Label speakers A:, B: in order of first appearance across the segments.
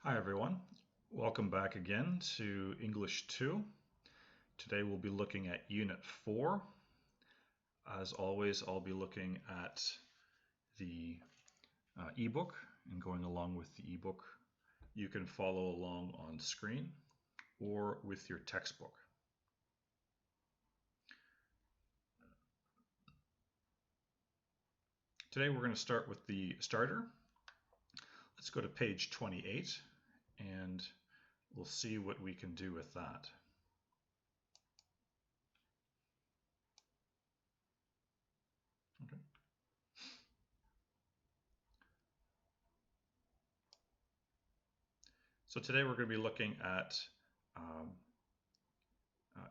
A: Hi everyone, welcome back again to English 2. Today we'll be looking at Unit 4. As always, I'll be looking at the ebook and going along with the ebook. You can follow along on screen or with your textbook. Today we're going to start with the starter. Let's go to page 28 and we'll see what we can do with that. Okay. So today we're going to be looking at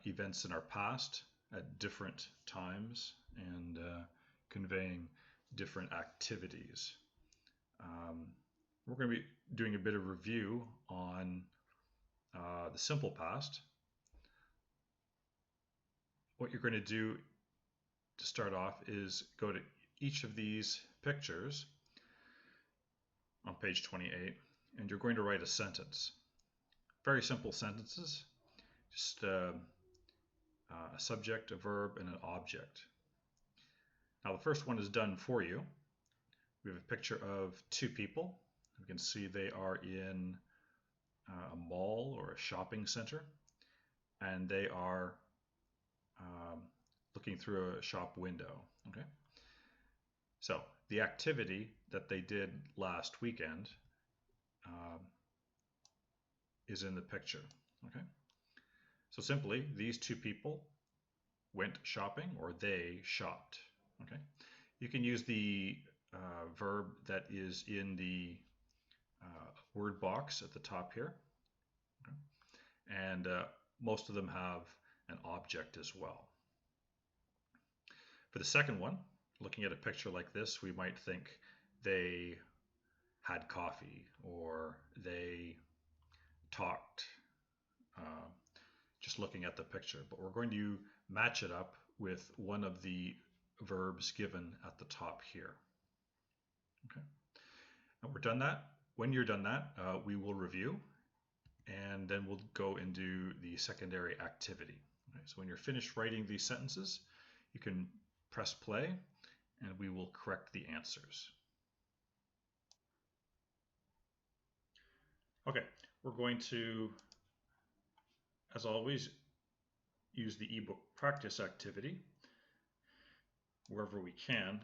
A: events in our past at different times and conveying different activities. We're going to be doing a bit of review on the simple past. What you're going to do to start off is go to each of these pictures on page 28 and you're going to write a sentence. Very simple sentences, just a subject, a verb, and an object. Now the first one is done for you. We have a picture of two people. We can see they are in a mall or a shopping center, and they are looking through a shop window. Okay. So the activity that they did last weekend is in the picture. Okay. So simply, these two people went shopping, or they shopped. Okay. You can use the verb that is in the word box at the top here. Okay. And most of them have an object as well. For the second one, looking at a picture like this, we might think they had coffee or they talked, just looking at the picture. But we're going to match it up with one of the verbs given at the top here. Okay. And we're done that. When you're done that, we will review and then we'll go into the secondary activity. Okay. So when you're finished writing these sentences, you can press play and we will correct the answers. Okay, we're going to, as always, use the ebook practice activity wherever we can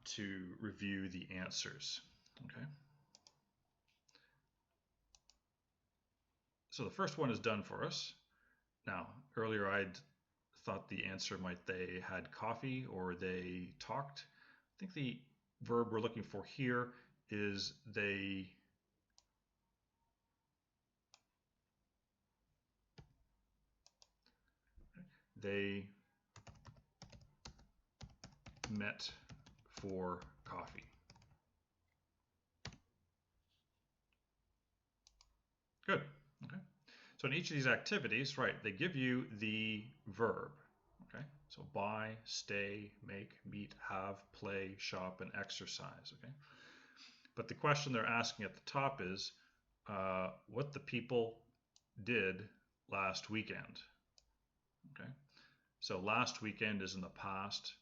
A: to review the answers. Okay. So the first one is done for us. Now, earlier I'd thought the answer might they had coffee or they talked. I think the verb we're looking for here is they met for coffee. Good. Okay. So in each of these activities, right, they give you the verb. Okay. So buy, stay, make, meet, have, play, shop, and exercise. Okay. But the question they're asking at the top is what the people did last weekend. Okay. So last weekend is in the past,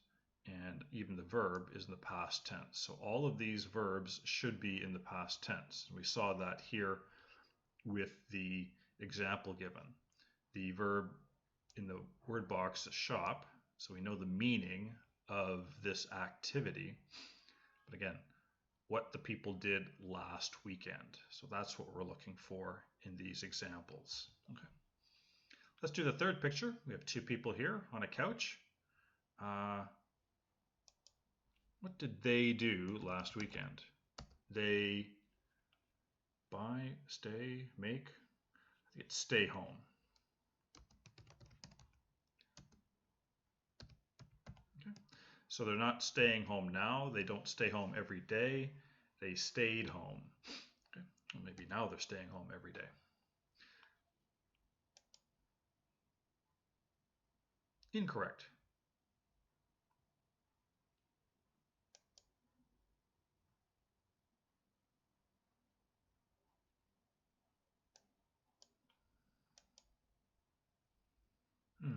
A: and even the verb is in the past tense. So all of these verbs should be in the past tense. We saw that here with the example given. The verb in the word box is shop, so we know the meaning of this activity. But again, what the people did last weekend. So that's what we're looking for in these examples. Okay. Let's do the third picture. We have two people here on a couch. What did they do last weekend? They buy, stay, make. I think it's stay home. Okay. So they're not staying home now. They don't stay home every day. They stayed home. Okay. Well, maybe now they're staying home every day. Incorrect.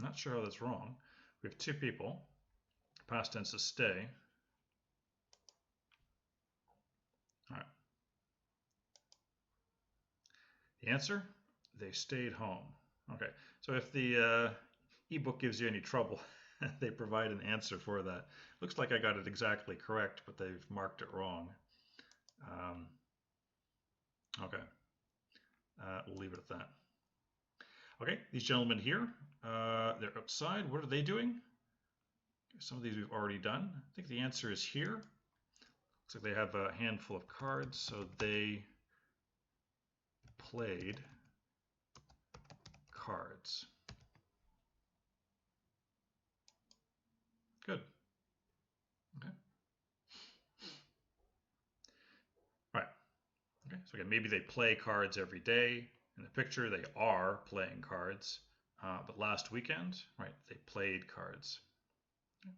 A: not sure how that's wrong. We have two people. Past tense is stay. All right. The answer, they stayed home. Okay, so if the ebook gives you any trouble, they provide an answer for that. Looks like I got it exactly correct, but they've marked it wrong. Okay, we'll leave it at that. Okay, these gentlemen here, they're outside. What are they doing? Some of these we've already done. I think the answer is here. Looks like they have a handful of cards, so they played cards. Good. Okay. Right. Okay. So again, maybe they play cards every day. In the picture, they are playing cards. But last weekend, right, they played cards. Okay.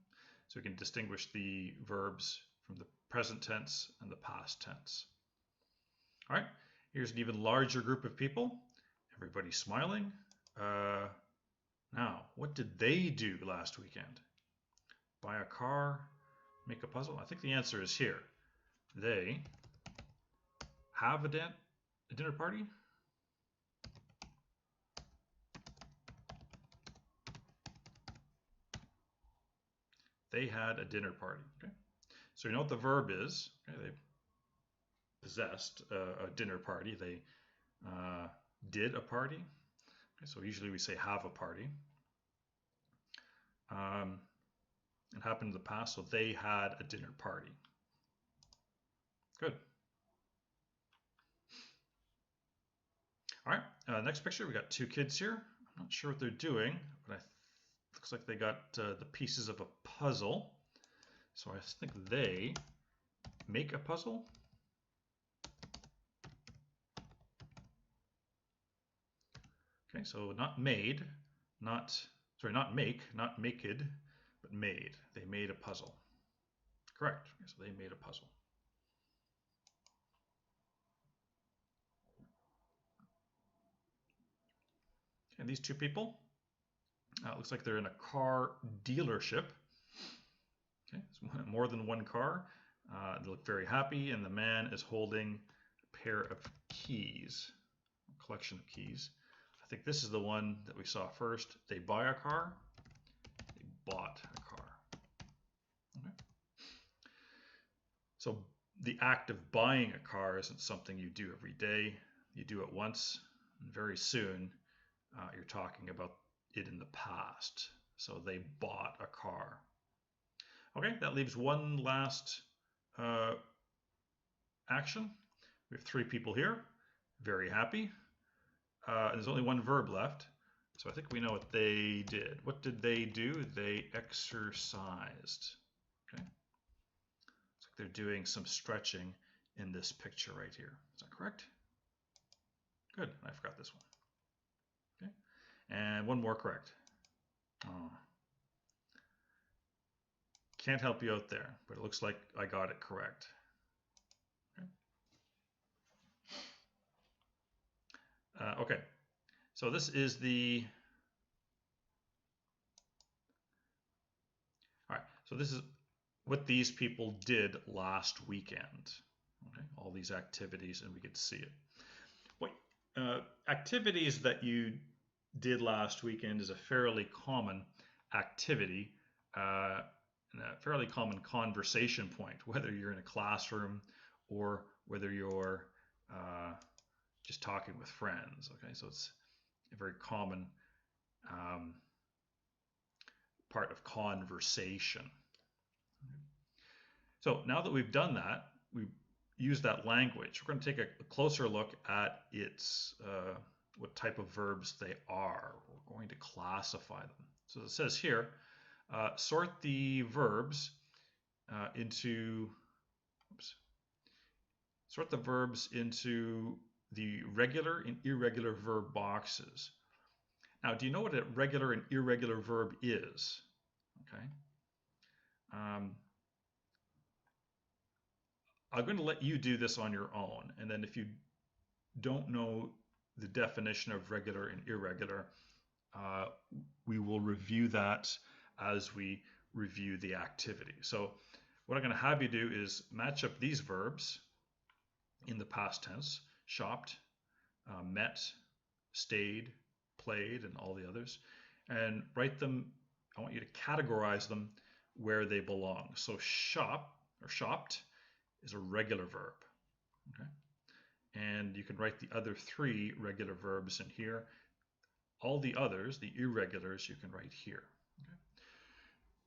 A: So we can distinguish the verbs from the present tense and the past tense. All right. Here's an even larger group of people. Everybody's smiling. Now, what did they do last weekend? Buy a car, make a puzzle? I think the answer is here. They have a dinner party? They had a dinner party. Okay, so you know what the verb is. Okay, they possessed a dinner party. They did a party. Okay, so usually we say have a party. It happened in the past, so they had a dinner party. Good. All right, next picture, we got two kids here. I'm not sure what they're doing, but it looks like they got the pieces of a puzzle. So I think they make a puzzle. Okay, so not made, not make, not maked, but made. They made a puzzle. Correct. Okay, so they made a puzzle. And these two people, it looks like they're in a car dealership. Okay, so more than one car. They look very happy, and the man is holding a pair of keys, a collection of keys. I think this is the one that we saw first. They buy a car. They bought a car. Okay. So the act of buying a car isn't something you do every day. You do it once, and very soon you're talking about it in the past. So they bought a car. Okay, that leaves one last action. We have three people here, very happy. There's only one verb left, so I think we know what they did. What did they do? They exercised. Okay, looks like they're doing some stretching in this picture right here. Is that correct? Good, I forgot this one. Okay, and one more correct. Oh. Can't help you out there, but it looks like I got it correct. Okay, so this is the, all right, so this is what these people did last weekend. Okay, all these activities, and we could see it. What activities that you did last weekend is a fairly common activity, and a fairly common conversation point, whether you're in a classroom or whether you're just talking with friends. Okay, so it's a very common part of conversation. So now that we've done that, we've used that language. We're going to take a closer look at its what type of verbs they are. We're going to classify them. So it says here, sort the verbs into the regular and irregular verb boxes. Now, do you know what a regular and irregular verb is? Okay. I'm going to let you do this on your own, and then if you don't know the definition of regular and irregular, we will review that as we review the activity. So what I'm going to have you do is match up these verbs in the past tense: shopped, met, stayed, played, and all the others, and write them. I want you to categorize them where they belong. So shop or shopped is a regular verb. Okay? And you can write the other three regular verbs in here. All the others, the irregulars, you can write here. Okay?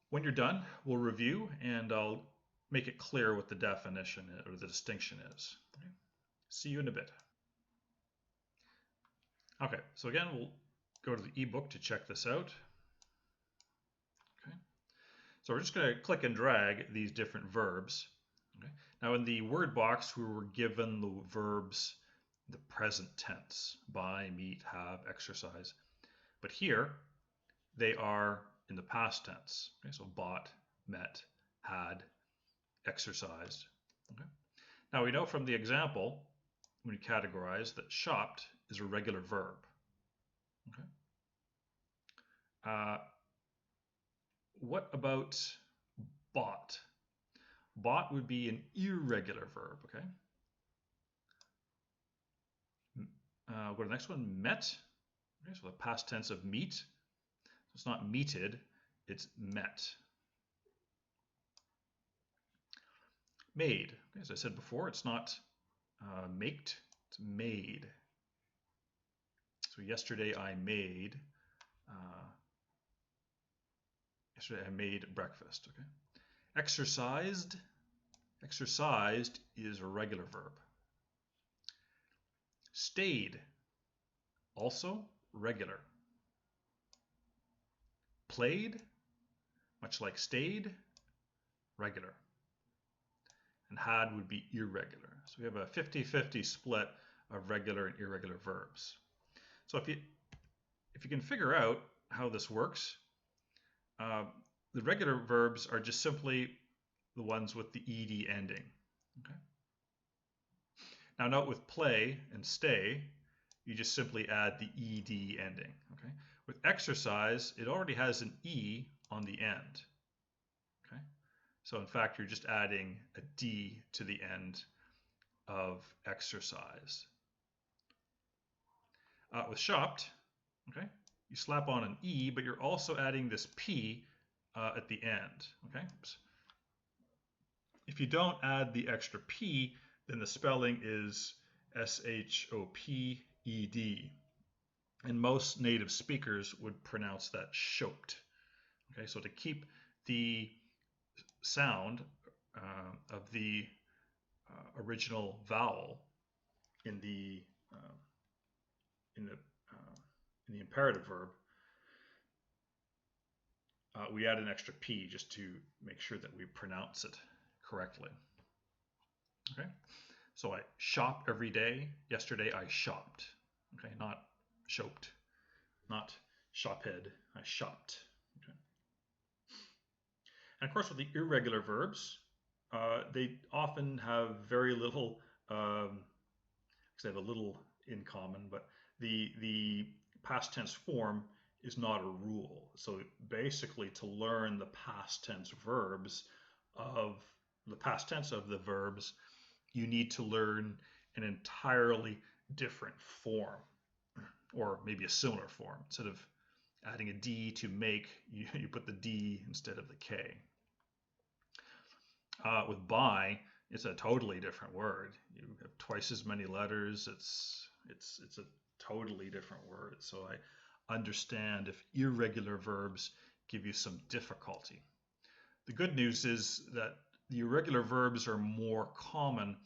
A: When you're done, we'll review and I'll make it clear what the definition or the distinction is. Okay? See you in a bit. Okay, so again, we'll go to the ebook to check this out. Okay, so we're just going to click and drag these different verbs. Okay, now in the word box, we were given the verbs the present tense: buy, meet, have, exercise. But here, they are in the past tense. Okay, so bought, met, had, exercised. Okay. Now we know from the example, when you categorize, that shopped is a regular verb. Okay. What about bought? Bought would be an irregular verb. Okay. Go to the next one. Met. Okay, so the past tense of meet. So it's not meted, it's met. Made. Okay, as I said before, it's not maked, it's made. So yesterday I made breakfast. Okay. Exercised. Exercised is a regular verb. Stayed, also regular. Played, much like stayed, regular. And had would be irregular. So we have a 50-50 split of regular and irregular verbs. So if you can figure out how this works, the regular verbs are just simply the ones with the ed ending. Okay. Now note with play and stay, you just simply add the ed ending. Okay. With exercise, it already has an e on the end. Okay. So in fact, you're just adding a d to the end of exercise. With shopped, okay, you slap on an e, but you're also adding this p at the end. Okay. If you don't add the extra p, then the spelling is shoped, and most native speakers would pronounce that shoped. Okay, so to keep the sound of the original vowel in the imperative verb, we add an extra p just to make sure that we pronounce it correctly. Okay, so I shop every day. Yesterday I shopped. Okay, not shoped, not shophead. I shopped. Okay. And of course, with the irregular verbs, they often have very little, because they have a little in common, but the past tense form is not a rule. So basically, to learn the past tense verbs of the past tense of the verbs, you need to learn an entirely different form, or maybe a similar form. Instead of adding a D to make, you put the D instead of the K. With buy, it's a totally different word. You have twice as many letters. It's a totally different word. So I understand if irregular verbs give you some difficulty. The good news is that the irregular verbs are more common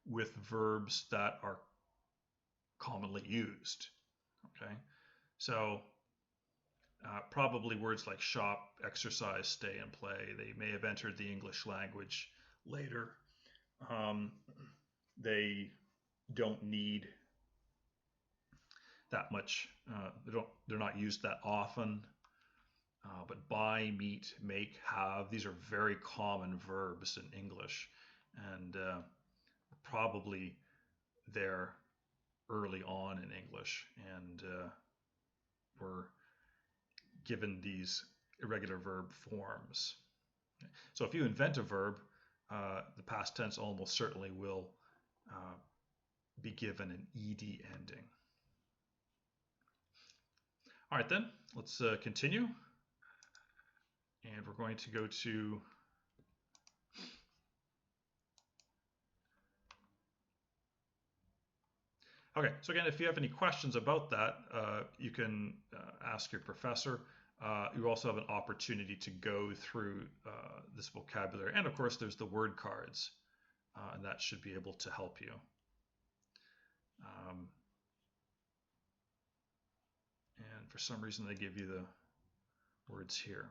A: with verbs that are commonly used. Okay, so probably words like shop, exercise, stay, and play, they may have entered the English language later. They don't need that much, they're not used that often. But buy, meet, make, have, these are very common verbs in English, and probably they're early on in English, and given these irregular verb forms. So if you invent a verb, the past tense almost certainly will be given an ed ending. All right, then, let's continue. And we're going to go to okay, so again, if you have any questions about that, you can ask your professor. You also have an opportunity to go through this vocabulary. And of course, there's the word cards, and that should be able to help you. And for some reason, they give you the words here.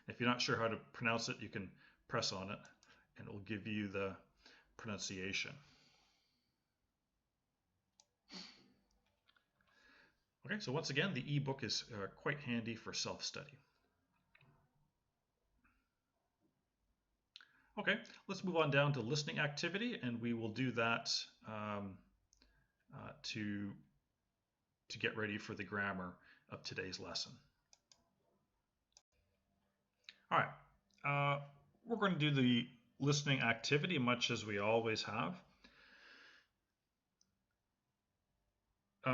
A: If you're not sure how to pronounce it, you can press on it, and it will give you the pronunciation. Okay, so once again, the ebook is quite handy for self-study. Okay, let's move on down to listening activity, and we will do that to get ready for the grammar of today's lesson. All right, we're going to do the listening activity much as we always have.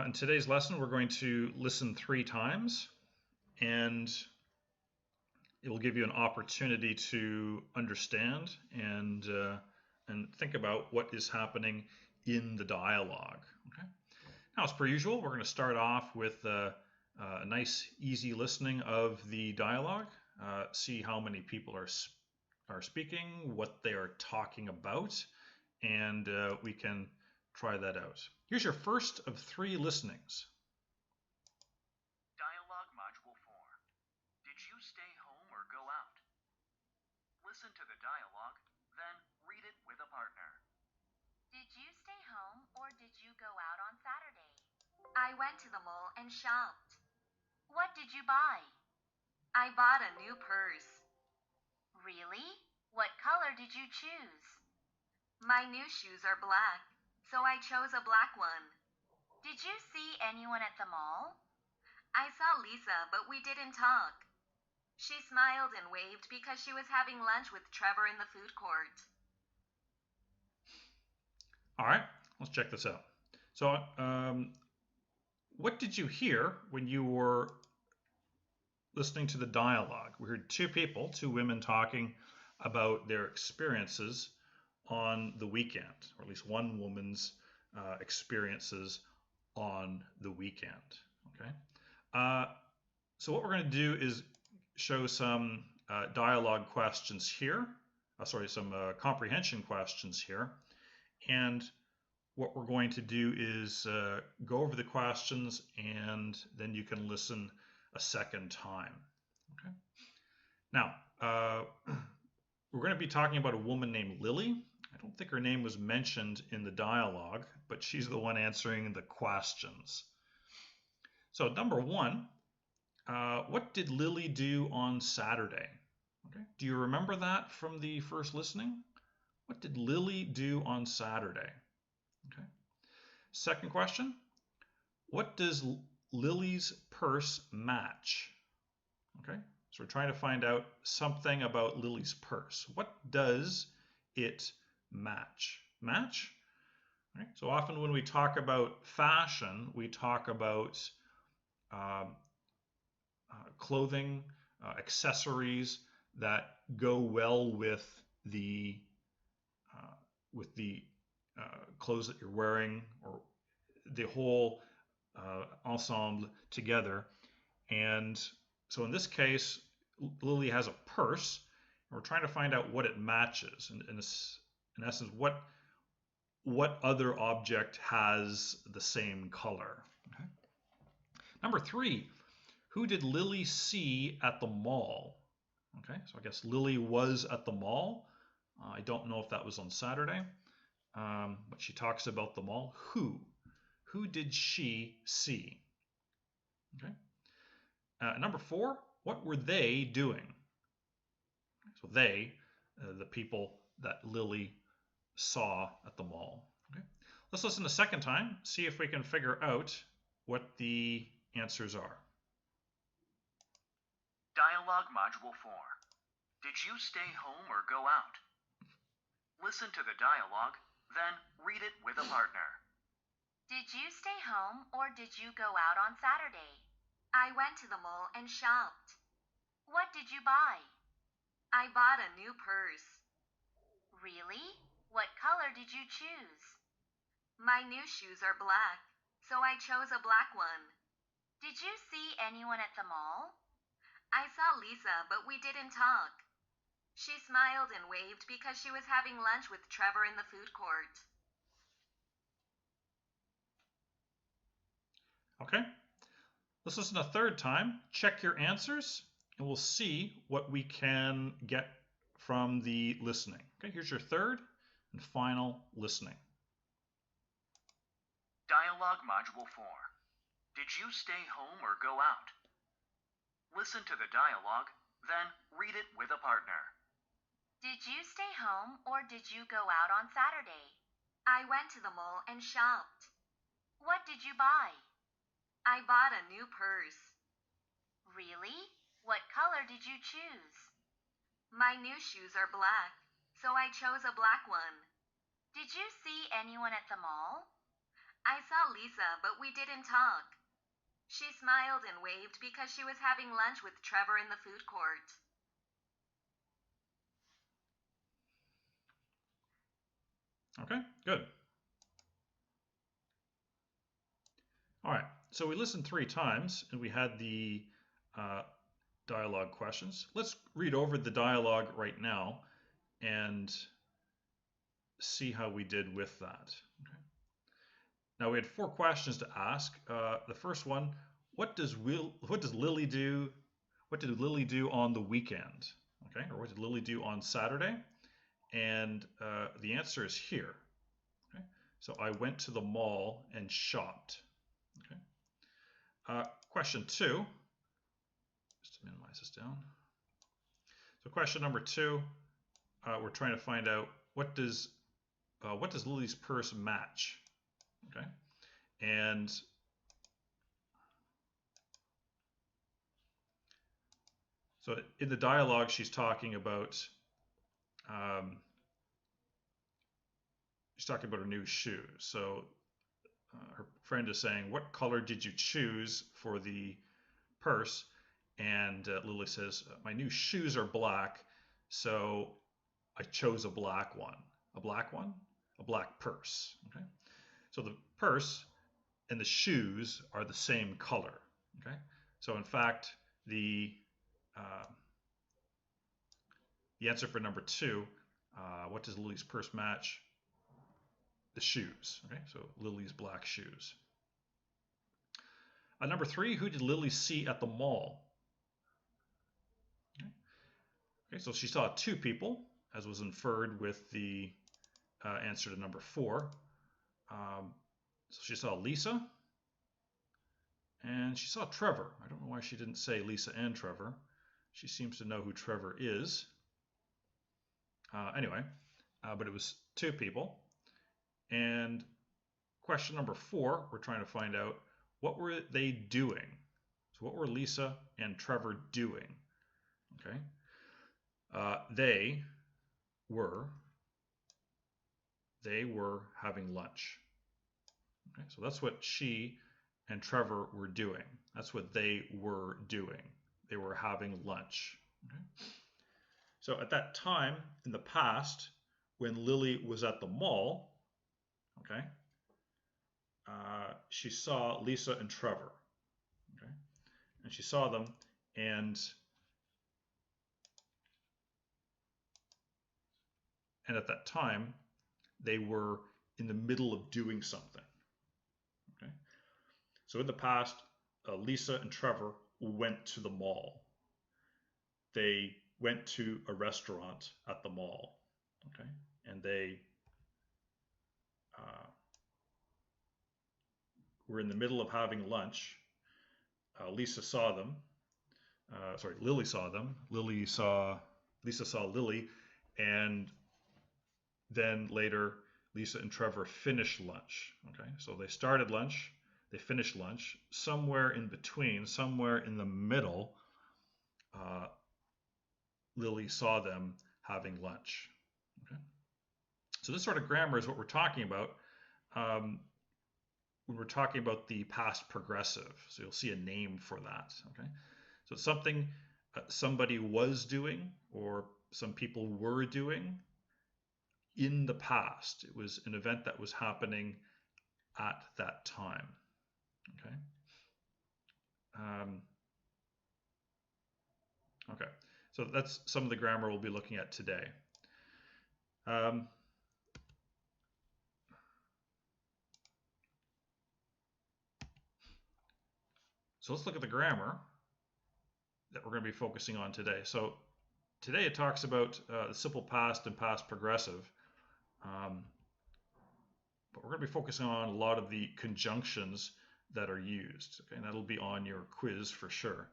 A: In today's lesson, we're going to listen 3 times, and it will give you an opportunity to understand and think about what is happening in the dialogue. Okay. Now, as per usual, we're going to start off with a nice, easy listening of the dialogue. See how many people are speaking, what they are talking about, and we can try that out. Here's your first of 3 listenings.
B: Dialogue Module 4. Did you stay home or go out? Listen to the dialogue, then read it with a partner.
C: Did you stay home or did you go out on Saturday? I went to the mall and shopped. What did you buy? I bought a new purse. Really? What color did you choose? My new shoes are black, so I chose a black one. Did you see anyone at the mall? I saw Lisa, but we didn't talk. She smiled and waved because she was having lunch with Trevor in the food court.
A: All right, let's check this out. So, what did you hear when you were listening to the dialogue? We heard 2 people, 2 women talking about their experiences on the weekend, or at least one woman's experiences on the weekend. Okay. So what we're going to do is show some dialogue questions here. Some comprehension questions here. And what we're going to do is go over the questions, and then you can listen a second time. Okay. Now, we're going to be talking about a woman named Lily. I don't think her name was mentioned in the dialogue, but she's the one answering the questions. So number 1, what did Lily do on Saturday? Okay. Do you remember that from the first listening? What did Lily do on Saturday? Okay. Second question, what does Lily's purse match? Okay. So we're trying to find out something about Lily's purse. What does it match? Match? Right? So often when we talk about fashion, we talk about clothing, accessories that go well with the clothes that you're wearing, or the whole ensemble together. And so in this case, Lily has a purse, and we're trying to find out what it matches. And in essence, what other object has the same color? Okay. Number 3, who did Lily see at the mall? Okay, so I guess Lily was at the mall. I don't know if that was on Saturday, but she talks about the mall. Who did she see? Okay. Number 4, what were they doing? So they, the people that Lily saw at the mall. Okay. Let's listen a second time, see if we can figure out what the answers are.
B: Dialogue Module 4. Did you stay home or go out? Listen to the dialogue, then read it with a partner.
C: Did you stay home or did you go out on Saturday? I went to the mall and shopped. What did you buy? I bought a new purse. Really? What color did you choose? My new shoes are black, so I chose a black one. Did you see anyone at the mall? I saw Lisa, but we didn't talk. She smiled and waved because she was having lunch with Trevor in the food court.
A: Okay, let's listen a third time, check your answers, and we'll see what we can get from the listening. Okay, here's your third and final listening.
B: Dialogue Module 4. Did you stay home or go out? Listen to the dialogue, then read it with a partner.
C: Did you stay home or did you go out on Saturday? I went to the mall and shopped. What did you buy? I bought a new purse. Really? What color did you choose? My new shoes are black, so I chose a black one. Did you see anyone at the mall? I saw Lisa, but we didn't talk. She smiled and waved because she was having lunch with Trevor in the food court.
A: Okay, good. All right, so we listened 3 times and we had the dialogue questions. Let's read over the dialogue right now and see how we did with that. Okay. Now we had 4 questions to ask. The first one, what does Lily do? What did Lily do on the weekend? Okay, or what did Lily do on Saturday? And the answer is here. Okay, so I went to the mall and shopped. Okay. Question 2. Just to minimize this down. So question number 2, we're trying to find out what does Lily's purse match? Okay, and so in the dialogue, she's talking about her new shoes. So her friend is saying, "What color did you choose for the purse?" And Lily says, "My new shoes are black, so I chose a black one." A black one? A black purse. Okay. So the purse and the shoes are the same color. Okay. So in fact, the answer for number 2, what does Lily's purse match? The shoes. Okay. So Lily's black shoes. Number 3, who did Lily see at the mall? Okay, so she saw 2 people, as was inferred with the answer to number 4. So she saw Lisa, and she saw Trevor. I don't know why she didn't say Lisa and Trevor. She seems to know who Trevor is. Anyway, but it was 2 people. And question number 4, we're trying to find out, what were they doing? So what were Lisa and Trevor doing? Okay. They were having lunch. Okay, so that's what she and Trevor were doing. That's what they were doing. They were having lunch. Okay. So at that time in the past, when Lily was at the mall, okay, she saw Lisa and Trevor. Okay, and she saw them, and at that time, they were in the middle of doing something. Okay, so in the past, Lisa and Trevor went to the mall. They went to a restaurant at the mall. Okay, and they were in the middle of having lunch. Lisa saw them. Lily saw them. Lisa saw Lily, and then later Lisa and Trevor finished lunch. Okay, so they started lunch, they finished lunch. Somewhere in between, somewhere in the middle, Lily saw them having lunch. Okay? So this sort of grammar is what we're talking about when we're talking about the past progressive. So you'll see a name for that. Okay? So it's something somebody was doing or some people were doing in the past. It was an event that was happening at that time. Okay. Okay. So that's some of the grammar we'll be looking at today. So let's look at the grammar that we're going to be focusing on today. So today it talks about the simple past and past progressive. But we're going to be focusing on a lot of the conjunctions that are used. Okay, and that'll be on your quiz for sure.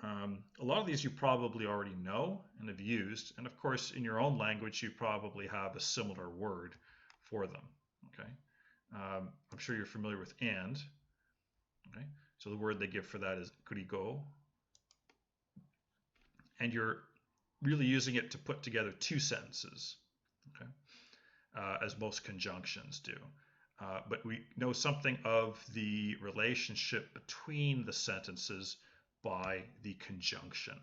A: A lot of these you probably already know and have used, and of course in your own language you probably have a similar word for them. Okay, I'm sure you're familiar with and. Okay, so the word they give for that is kurigo, and you're really using it to put together two sentences. Okay, as most conjunctions do. But we know something of the relationship between the sentences by the conjunction.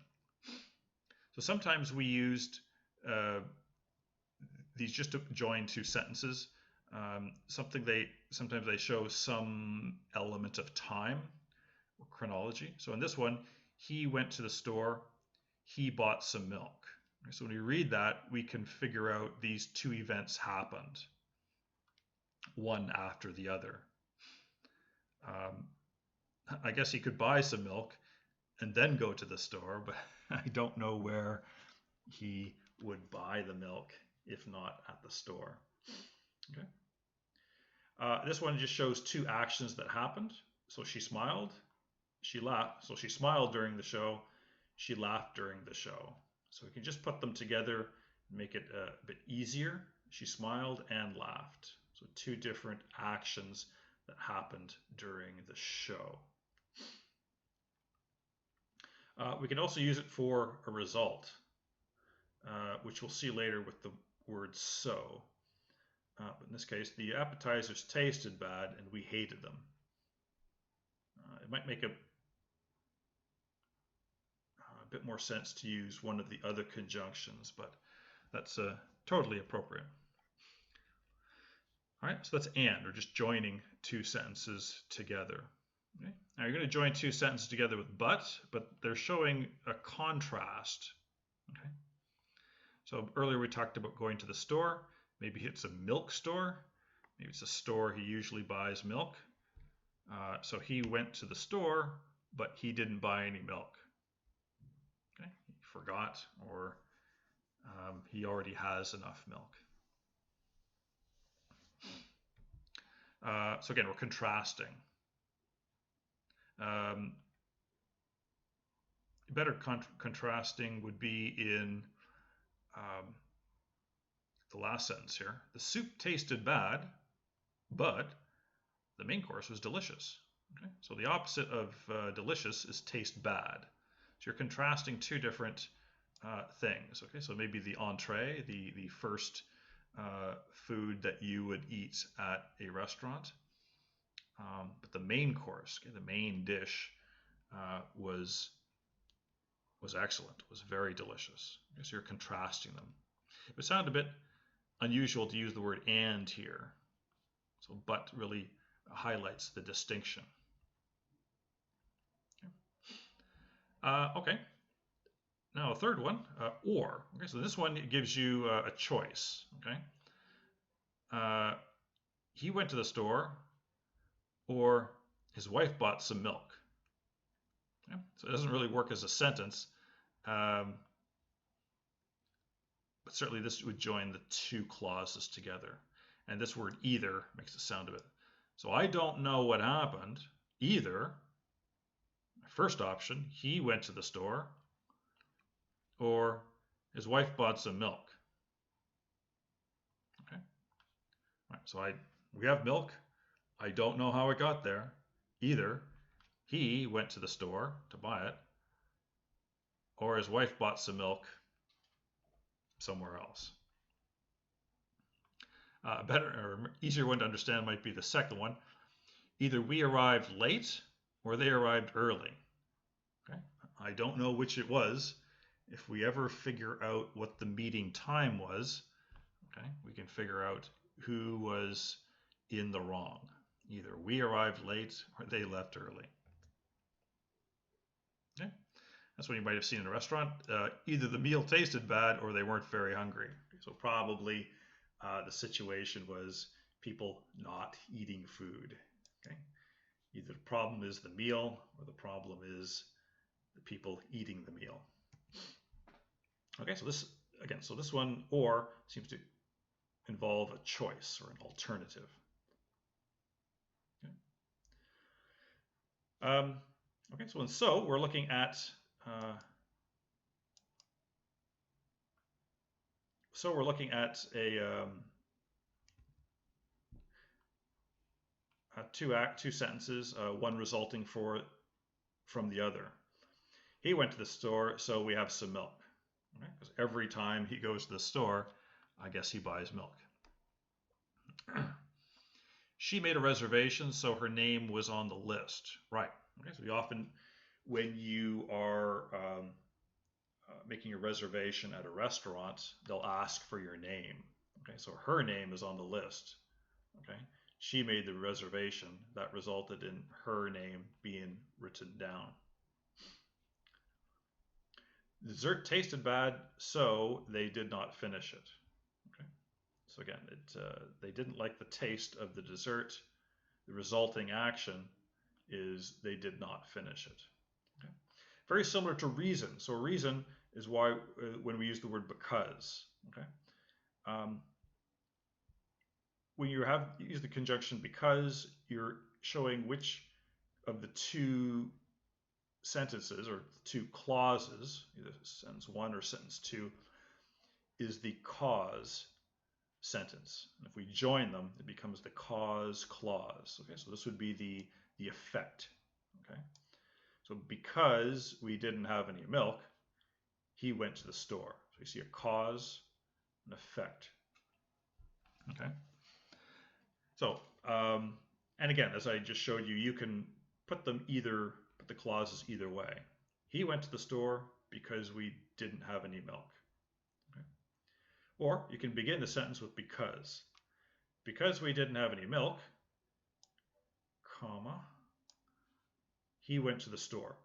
A: So sometimes we used these just to join two sentences. Sometimes they show some element of time or chronology. So in this one, he went to the store, he bought some milk. So when we read that, we can figure out these two events happened, one after the other. I guess he could buy some milk and then go to the store, but I don't know where he would buy the milk if not at the store. Okay. This one just shows two actions that happened. So she smiled, she laughed. So she smiled during the show, she laughed during the show. So we can just put them together and make it a bit easier. She smiled and laughed. So two different actions that happened during the show. We can also use it for a result, which we'll see later with the word so. But in this case, the appetizers tasted bad and we hated them. It might make a bit more sense to use one of the other conjunctions, but that's totally appropriate. All right, so that's and. We're just joining two sentences together. Okay? Now you're going to join two sentences together with but they're showing a contrast. Okay. So earlier we talked about going to the store. Maybe it's a milk store. Maybe it's a store he usually buys milk. So he went to the store, but he didn't buy any milk. Okay, he forgot, or he already has enough milk. So again, we're contrasting. Better contrasting would be in the last sentence here. The soup tasted bad, but the main course was delicious. Okay? So the opposite of delicious is taste bad. So you're contrasting two different things. Okay, so maybe the entree, the first food that you would eat at a restaurant, but the main course, okay, the main dish, was excellent, was very delicious. Okay, so you're contrasting them. It would sound a bit unusual to use the word and here. So but really highlights the distinction. Okay. Now a third one, or. Okay, so this one gives you a choice. Okay. He went to the store, or his wife bought some milk. Okay? So it doesn't really work as a sentence, but certainly this would join the two clauses together. And this word either makes it sound a bit. So I don't know what happened. Either, first option, he went to the store, or his wife bought some milk. Okay. All right, so we have milk. I don't know how it got there. Either he went to the store to buy it, or his wife bought some milk somewhere else. Better or easier one to understand might be the second one. Either we arrived late or they arrived early. Okay? I don't know which it was. If we ever figure out what the meeting time was, okay, we can figure out who was in the wrong. Either we arrived late or they left early. Okay? That's what you might have seen in a restaurant. Either the meal tasted bad or they weren't very hungry. So probably the situation was people not eating food. Okay? Either the problem is the meal or the problem is the people eating the meal. Okay, so this one or seems to involve a choice or an alternative. Okay, so we're looking at two sentences, one resulting from the other. He went to the store, so we have some milk. Okay? Because every time he goes to the store, I guess he buys milk. She made a reservation, so her name was on the list. Right. Okay, so we often, when you are making a reservation at a restaurant, they'll ask for your name. Okay, so her name is on the list. Okay, she made the reservation. That resulted in her name being written down. The dessert tasted bad, so they did not finish it. Okay, so again, they didn't like the taste of the dessert. The resulting action is they did not finish it. Okay? Very similar to reason. So reason is why when we use the word because. Okay, when you use the conjunction because, you're showing which of the two sentences or two clauses, either sentence 1 or sentence 2, is the cause sentence. And if we join them, it becomes the cause clause. Okay, so this would be the effect. Okay, so because we didn't have any milk, he went to the store. So you see a cause, an effect. Okay, so and again, as I just showed you, you can put the clauses either way. He went to the store because we didn't have any milk. Okay. Or you can begin the sentence with because. Because we didn't have any milk, comma, he went to the store.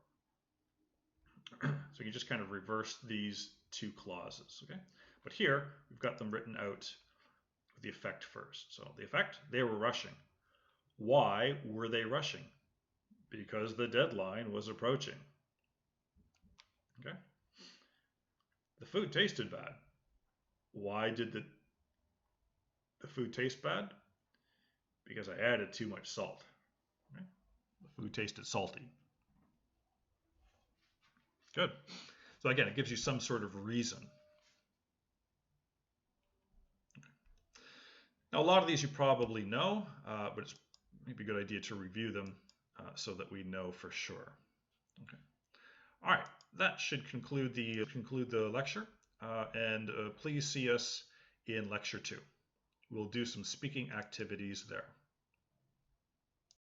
A: So you just kind of reverse these two clauses. Okay. But here we've got them written out with the effect first. So the effect, they were rushing. Why were they rushing? Because the deadline was approaching. Okay. The food tasted bad. Why did the food taste bad? Because I added too much salt. Okay. The food tasted salty. Good. So again, it gives you some sort of reason. Okay. Now, a lot of these you probably know, but it's maybe a good idea to review them so that we know for sure. Okay. All right, that should conclude the lecture, and please see us in lecture 2. We'll do some speaking activities there.